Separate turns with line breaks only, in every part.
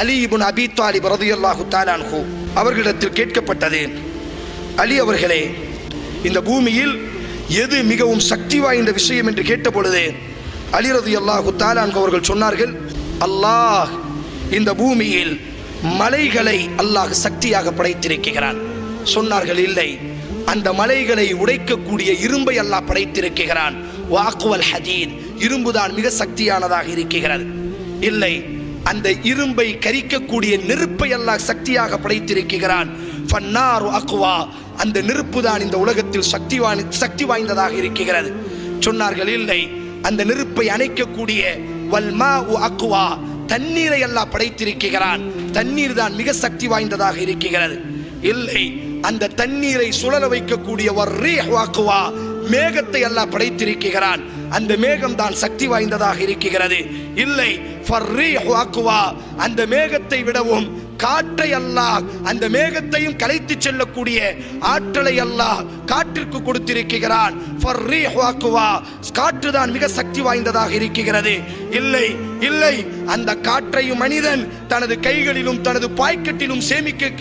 அலி இப்னு அபி தாலிப் ரலியல்லாஹு தஆலா அன்ஹு அவர்களிடத்தில் கேட்கப்பட்டது, அலி அவர்களே, இந்த பூமியில் எது மிகவும் சக்தி வாய்ந்த விஷயம் என்று கேட்டபொழுது அலி ரலியல்லாஹு தஆலா அன்ஹு அவர்கள் சொன்னார்கள், அல்லாஹ் இந்த பூமியில் மலைகளை அல்லாஹ் சக்தியாக படைத்திருக்கிறான். சொன்னார்கள், இல்லை, அந்த மலைகளை உடைக்கக்கூடிய இரும்பை அல்லாஹ் படைத்திருக்கிறான். வாக்குவல் ஹதீத், இரும்புதான் மிக சக்தியானதாக இருக்கிறது. இல்லை, அந்த இரும்பை கரிக்கக்கூடிய நெருப்பை அல்லாஹ் சக்தியாக படைத்திருக்கிறான். ஃபன்னாரு அக்வா, அந்த நெருப்பு தான் இந்த உலகத்தில் சக்தி வாய்ந்ததாக இருக்கிறது. சொன்னார்கள், இல்லை, அந்த நெருப்பை அணைக்கக்கூடிய வல்மாஉ அக்வா, தண்ணீரை அல்லாஹ் படைத்திருக்கிறான். தண்ணீர் தான் மிக சக்தி வாய்ந்ததாக இருக்கிறது. இல்லை, அந்த தண்ணீரை சுழல வைக்கக்கூடிய வர்ரீஹ் அக்வா, மேகத்தை அல்லாஹ் படைத்திருக்கிறான். அந்த மேகம் தான் சக்தி வாய்ந்ததாக இருக்கிறது. இல்லை, ஃபர்ரீஹு அக்வா, அந்த மேகத்தை விடவும் காற்றை அல்லாஹ், அந்த மேகத்தையும் கலைத்து செல்லக்கூடிய ஆற்றலை அல்லாஹ் காற்றிற்கு கொடுத்திருக்கிறான். ஃபர்ரீஹு அக்வா, காற்று தான் மிக சக்தி வாய்ந்ததாக இருக்கிறது. இல்லை, இல்லை, அந்த காற்றையும் மனிதன் தனது கைகளிலும் தனது பாய்க்கட்டிலும்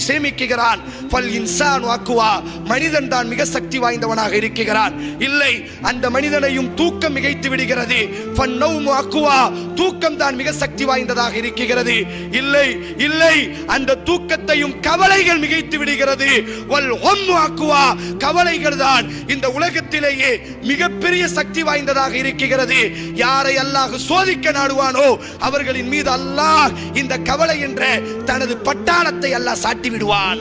சேமிக்கிறான். ஃபல் இன்சானு அக்வா, மனிதன் தான் மிக சக்தி வாய்ந்தவனாக இருக்கிறான். இல்லை, அந்த மனிதனையும் தூக்கம் மிகைத்து விடுகிறது. ஃபன்னௌமு அக்வா, தூக்கம் தான் மிக சக்தி வாய்ந்ததாக இருக்கிறது. இல்லை, இல்லை, அந்த தூக்கத்தையும் கவலைகள் மிகைத்து விடுகிறது. வல் ஹம்மு அக்வா, கவலைகள் தான் இந்த உலகத்திலேயே மிகப்பெரிய சக்தி வாய்ந்ததாக இருக்கிறது. யாரை அல்லாஹ் சோதிக்க நாடுவானோ அவர்களின் மீது அல்லாஹ் இந்த கவலை என்ற தனது பட்டாளத்தை அல்லாஹ் சாட்டி விடுவான்.